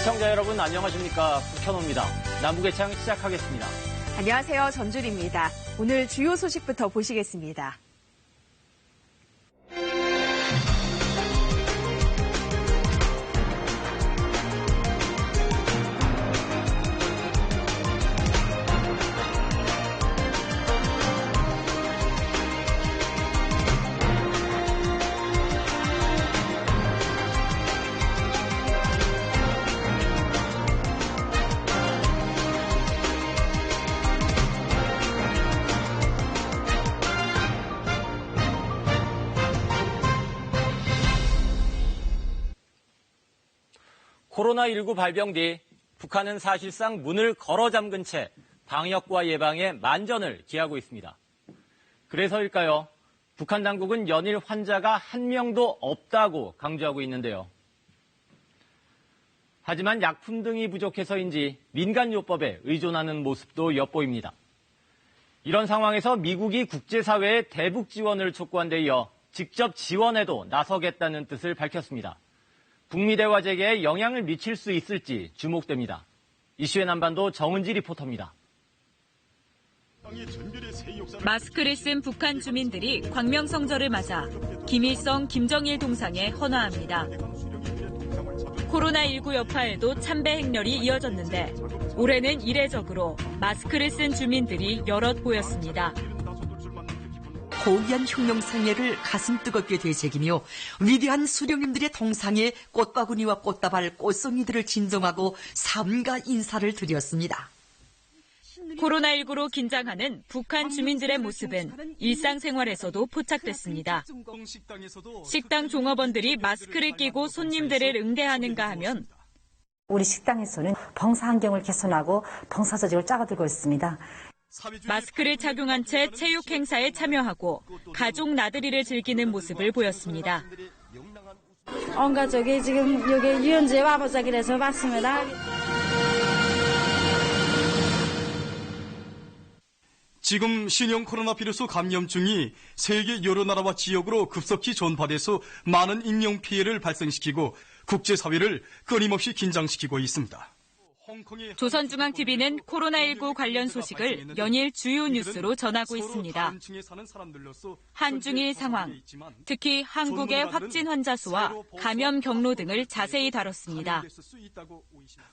시청자 여러분 안녕하십니까. 국현호입니다. 남북예창 시작하겠습니다. 안녕하세요. 전주리입니다. 오늘 주요 소식부터 보시겠습니다. 코로나19 발병 뒤 북한은 사실상 문을 걸어 잠근 채 방역과 예방에 만전을 기하고 있습니다. 그래서일까요? 북한 당국은 연일 환자가 한 명도 없다고 강조하고 있는데요. 하지만 약품 등이 부족해서인지 민간요법에 의존하는 모습도 엿보입니다. 이런 상황에서 미국이 국제사회에 대북 지원을 촉구한 데 이어 직접 지원에도 나서겠다는 뜻을 밝혔습니다. 북미 대화 재개에 영향을 미칠 수 있을지 주목됩니다. 이슈의 남반도 정은지 리포터입니다. 마스크를 쓴 북한 주민들이 광명성저를 맞아 김일성, 김정일 동상에 헌화합니다. 코로나19 여파에도 참배 행렬이 이어졌는데 올해는 이례적으로 마스크를 쓴 주민들이 여럿 보였습니다. 고귀한 혁명상례를 가슴 뜨겁게 되새기며 위대한 수령님들의 동상에 꽃바구니와 꽃다발, 꽃송이들을 진정하고 삼가 인사를 드렸습니다. 코로나19로 긴장하는 북한 주민들의 모습은 일상생활에서도 포착됐습니다. 식당 종업원들이 마스크를 끼고 손님들을 응대하는가 하면 우리 식당에서는 봉사 환경을 개선하고 봉사 조직을 짜고들고 있습니다. 마스크를 착용한 채 체육 행사에 참여하고 가족 나들이를 즐기는 모습을 보였습니다. 온 가족이 지금 여기 유원지에 와보자기로 해서 왔습니다. 지금 신형 코로나 바이러스 감염증이 세계 여러 나라와 지역으로 급속히 전파돼서 많은 인명 피해를 발생시키고 국제사회를 끊임없이 긴장시키고 있습니다. 조선중앙TV는 코로나19 관련 소식을 연일 주요 뉴스로 전하고 있습니다. 한중일 상황, 특히 한국의 확진 환자 수와 감염 경로 등을 자세히 다뤘습니다.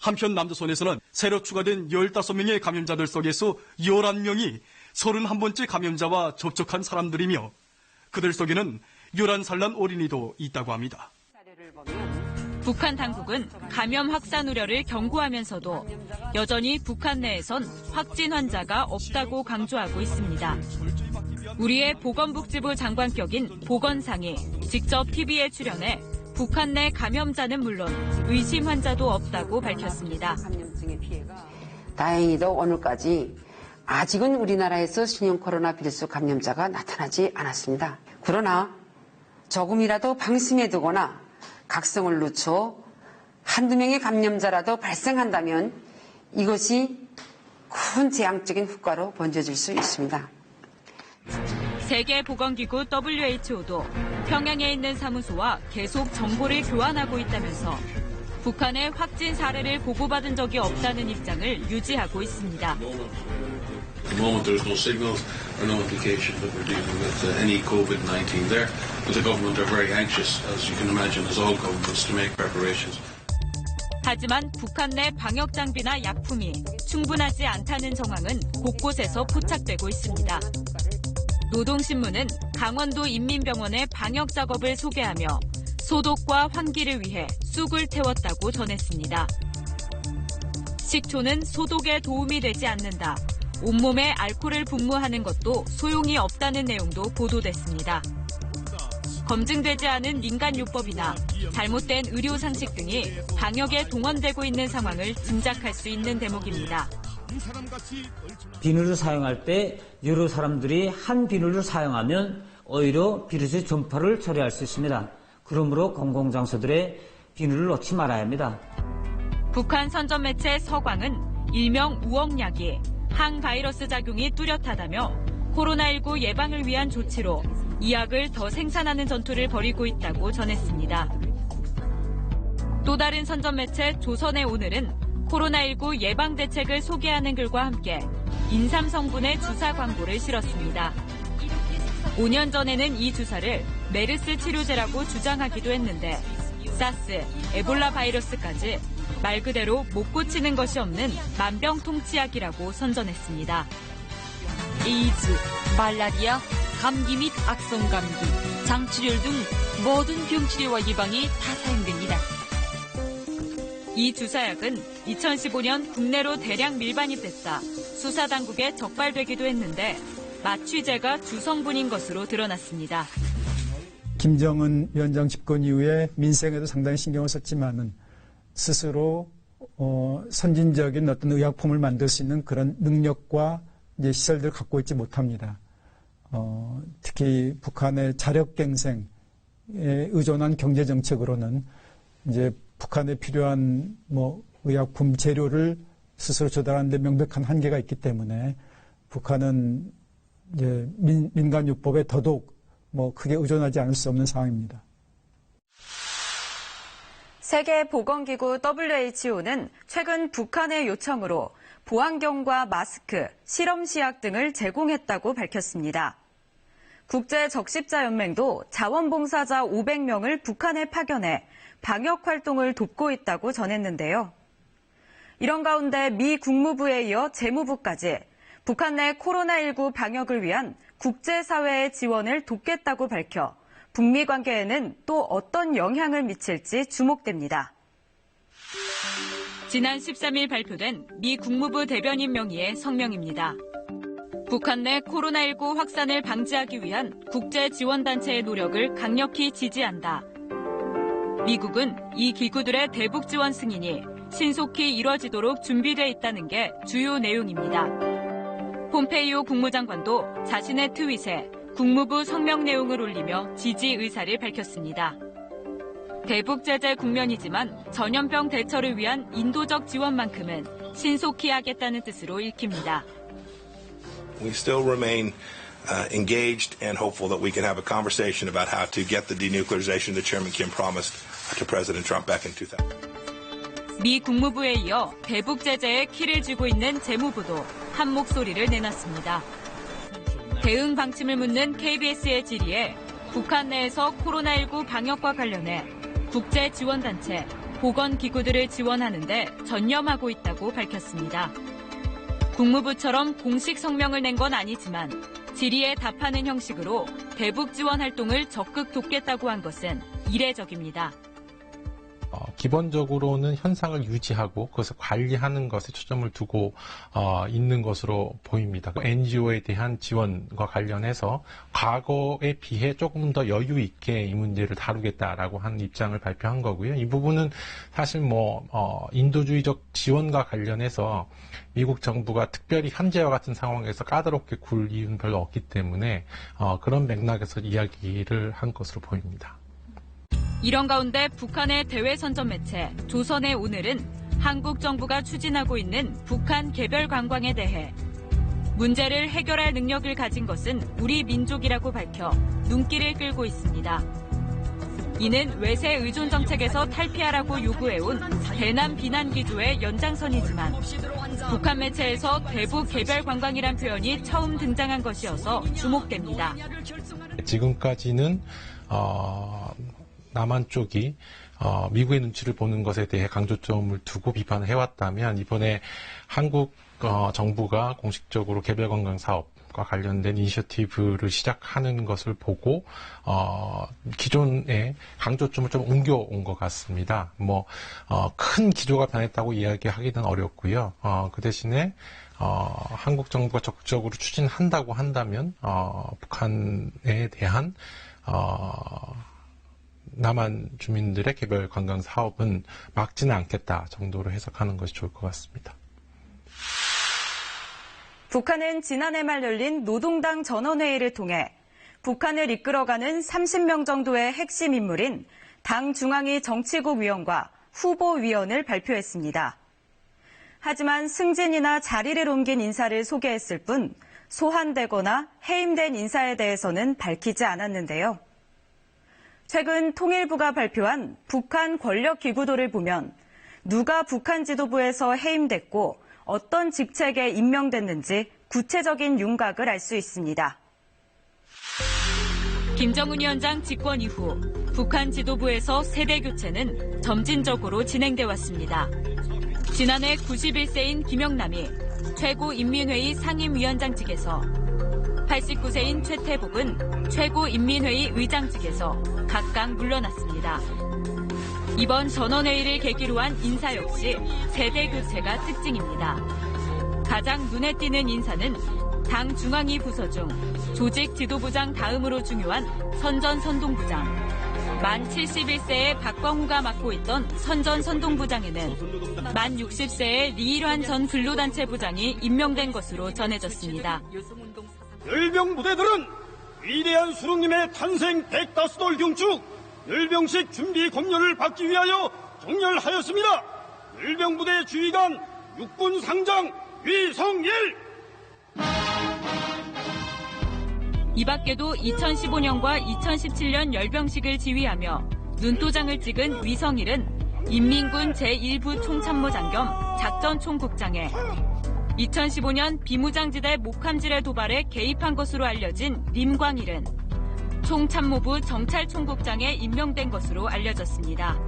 한편 남조선에서는 새로 추가된 15명의 감염자들 속에서 11명이 31번째 감염자와 접촉한 사람들이며 그들 속에는 11살 난 어린이도 있다고 합니다. 북한 당국은 감염 확산 우려를 경고하면서도 여전히 북한 내에선 확진 환자가 없다고 강조하고 있습니다. 우리의 보건복지부 장관격인 보건상이 직접 TV에 출연해 북한 내 감염자는 물론 의심 환자도 없다고 밝혔습니다. 다행히도 오늘까지 아직은 우리나라에서 신형 코로나 바이러스 감염자가 나타나지 않았습니다. 그러나 조금이라도 방심해 두거나 각성을 늦춰 한두 명의 감염자라도 발생한다면 이것이 큰 재앙적인 효과로 번져질 수 있습니다. 세계보건기구 WHO도 평양에 있는 사무소와 계속 정보를 교환하고 있다면서 북한의 확진 사례를 보고받은 적이 없다는 입장을 유지하고 있습니다. At the moment, there's no signals or no indication that we're dealing with any COVID-19 there. But the government are very anxious, as you can imagine, as all governments, to make preparations. 하지만 북한 내 방역 장비나 약품이 충분하지 않다는 정황은 곳곳에서 포착되고 있습니다. 노동신문은 강원도 인민병원의 방역 작업을 소개하며 소독과 환기를 위해 쑥을 태웠다고 전했습니다. 식초는 소독에 도움이 되지 않는다. 온몸에 알코올을 분무하는 것도 소용이 없다는 내용도 보도됐습니다. 검증되지 않은 민간요법이나 잘못된 의료상식 등이 방역에 동원되고 있는 상황을 짐작할 수 있는 대목입니다. 비누를 사용할 때 여러 사람들이 한 비누를 사용하면 오히려 비루스 전파를 초래할 수 있습니다. 그러므로 공공장소들의 비누를 놓지 말아야 합니다. 북한 선전매체 서광은 일명 우엉약이 항바이러스 작용이 뚜렷하다며 코로나19 예방을 위한 조치로 이 약을 더 생산하는 전투를 벌이고 있다고 전했습니다. 또 다른 선전 매체 조선의 오늘은 코로나19 예방 대책을 소개하는 글과 함께 인삼 성분의 주사 광고를 실었습니다. 5년 전에는 이 주사를 메르스 치료제라고 주장하기도 했는데 사스, 에볼라 바이러스까지 말 그대로 못 고치는 것이 없는 만병통치약이라고 선전했습니다. 에이즈, 말라리아, 감기 및 악성감기, 장출혈 등 모든 병치료와 예방이 다 사용됩니다. 이 주사약은 2015년 국내로 대량 밀반입됐다 수사당국에 적발되기도 했는데 마취제가 주성분인 것으로 드러났습니다. 김정은 위원장 집권 이후에 민생에도 상당히 신경을 썼지만은 스스로 선진적인 어떤 의약품을 만들 수 있는 그런 능력과 이제 시설들을 갖고 있지 못합니다. 특히 북한의 자력갱생에 의존한 경제 정책으로는 이제 북한에 필요한 의약품 재료를 스스로 조달하는 데 명백한 한계가 있기 때문에 북한은 이제 민간요법에 더더욱 크게 의존하지 않을 수 없는 상황입니다. 세계보건기구 WHO는 최근 북한의 요청으로 보안경과 마스크, 실험시약 등을 제공했다고 밝혔습니다. 국제적십자연맹도 자원봉사자 500명을 북한에 파견해 방역활동을 돕고 있다고 전했는데요. 이런 가운데 미 국무부에 이어 재무부까지 북한 내 코로나19 방역을 위한 국제사회의 지원을 돕겠다고 밝혀 북미 관계에는 또 어떤 영향을 미칠지 주목됩니다. 지난 13일 발표된 미 국무부 대변인 명의의 성명입니다. 북한 내 코로나19 확산을 방지하기 위한 국제지원단체의 노력을 강력히 지지한다. 미국은 이 기구들의 대북 지원 승인이 신속히 이뤄지도록 준비돼 있다는 게 주요 내용입니다. 폼페이오 국무장관도 자신의 트윗에 국무부 성명 내용을 올리며 지지 의사를 밝혔습니다. 대북 제재 국면이지만 전염병 대처를 위한 인도적 지원만큼은 신속히 하겠다는 뜻으로 읽힙니다. We still remain engaged and hopeful that we can have a conversation about how to get the denuclearization that Chairman Kim promised to President Trump back in 2000. 미 국무부에 이어 대북 제재에 키를 쥐고 있는 재무부도 한 목소리를 내놨습니다. 대응 방침을 묻는 KBS의 질의에 북한 내에서 코로나19 방역과 관련해 국제지원단체, 보건기구들을 지원하는 데 전념하고 있다고 밝혔습니다. 국무부처럼 공식 성명을 낸 건 아니지만 질의에 답하는 형식으로 대북 지원 활동을 적극 돕겠다고 한 것은 이례적입니다. 기본적으로는 현상을 유지하고 그것을 관리하는 것에 초점을 두고 있는 것으로 보입니다. NGO에 대한 지원과 관련해서 과거에 비해 조금 더 여유 있게 이 문제를 다루겠다라고 하는 입장을 발표한 거고요. 이 부분은 사실 인도주의적 지원과 관련해서 미국 정부가 특별히 현재와 같은 상황에서 까다롭게 굴 이유는 별로 없기 때문에 그런 맥락에서 이야기를 한 것으로 보입니다. 이런 가운데 북한의 대외 선전 매체 조선의 오늘은 한국 정부가 추진하고 있는 북한 개별 관광에 대해 문제를 해결할 능력을 가진 것은 우리 민족이라고 밝혀 눈길을 끌고 있습니다. 이는 외세 의존 정책에서 탈피하라고 요구해온 대남 비난 기조의 연장선이지만 북한 매체에서 대북 개별 관광이란 표현이 처음 등장한 것이어서 주목됩니다. 지금까지는 남한 쪽이 미국의 눈치를 보는 것에 대해 강조점을 두고 비판을 해왔다면 이번에 한국 정부가 공식적으로 개별관광 사업과 관련된 이니셔티브를 시작하는 것을 보고 기존의 강조점을 좀 옮겨온 것 같습니다. 큰 기조가 변했다고 이야기하기는 어렵고요. 그 대신에 한국 정부가 적극적으로 추진한다고 한다면 북한에 대한 남한 주민들의 개별 관광 사업은 막지는 않겠다 정도로 해석하는 것이 좋을 것 같습니다. 북한은 지난해 말 열린 노동당 전원회의를 통해 북한을 이끌어가는 30명 정도의 핵심 인물인 당 중앙위 정치국 위원과 후보위원을 발표했습니다. 하지만 승진이나 자리를 옮긴 인사를 소개했을 뿐 소환되거나 해임된 인사에 대해서는 밝히지 않았는데요. 최근 통일부가 발표한 북한 권력기구도를 보면 누가 북한 지도부에서 해임됐고 어떤 직책에 임명됐는지 구체적인 윤곽을 알 수 있습니다. 김정은 위원장 집권 이후 북한 지도부에서 세대 교체는 점진적으로 진행돼 왔습니다. 지난해 91세인 김영남이 최고인민회의 상임위원장직에서 89세인 최태복은 최고인민회의 의장직에서 각각 물러났습니다. 이번 전원회의를 계기로 한 인사 역시 세대 교체가 특징입니다. 가장 눈에 띄는 인사는 당 중앙위 부서 중 조직 지도부장 다음으로 중요한 선전선동부장. 만 71세의 박광후가 맡고 있던 선전선동부장에는 만 60세의 리일환 전 근로단체 부장이 임명된 것으로 전해졌습니다. 열병 부대들은 위대한 수령님의 탄생 105돌 경축 열병식 준비 검열을 받기 위하여 정렬하였습니다. 열병 부대 주의관 육군 상장 위성일. 이 밖에도 2015년과 2017년 열병식을 지휘하며 눈도장을 찍은 위성일은 인민군 제1부 총참모장 겸 작전총국장에 2015년 비무장지대 목함질의 도발에 개입한 것으로 알려진 림광일은 총참모부 정찰총국장에 임명된 것으로 알려졌습니다.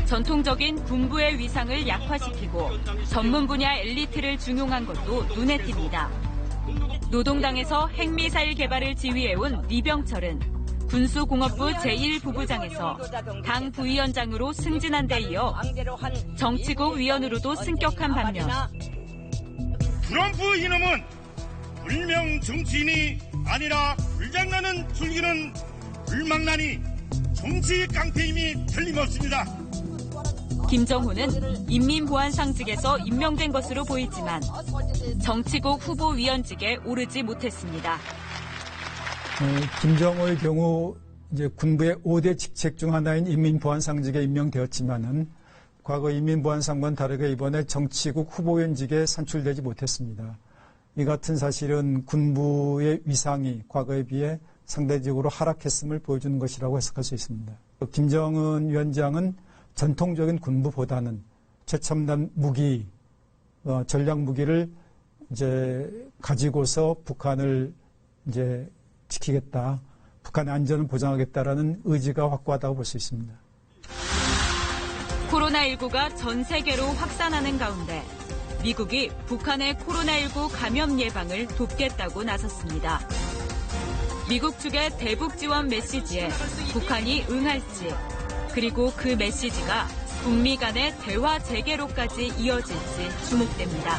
전통적인 군부의 위상을 약화시키고 전문 분야 엘리트를 중용한 것도 눈에 띕니다. 노동당에서 핵미사일 개발을 지휘해온 리병철은 군수공업부 제1부부장에서 당 부위원장으로 승진한 데 이어 정치국 위원으로도 승격한 반면 트럼프 이놈은 불명 정치인이 아니라 불장난은 즐기는 불망나니 정치 깡패임이 틀림없습니다. 김정호는 인민보안상직에서 임명된 것으로 보이지만 정치국 후보위원직에 오르지 못했습니다. 김정호의 경우 이제 군부의 5대 직책 중 하나인 인민보안상직에 임명되었지만은 과거 인민보안상과는 다르게 이번에 정치국 후보위원직에 산출되지 못했습니다. 이 같은 사실은 군부의 위상이 과거에 비해 상대적으로 하락했음을 보여주는 것이라고 해석할 수 있습니다. 김정은 위원장은 전통적인 군부보다는 최첨단 무기, 전략 무기를 이제 가지고서 북한을 이제 지키겠다, 북한의 안전을 보장하겠다라는 의지가 확고하다고 볼 수 있습니다. 코로나19가 전 세계로 확산하는 가운데 미국이 북한의 코로나19 감염 예방을 돕겠다고 나섰습니다. 미국 측의 대북 지원 메시지에 북한이 응할지, 그리고 그 메시지가 북미 간의 대화 재개로까지 이어질지 주목됩니다.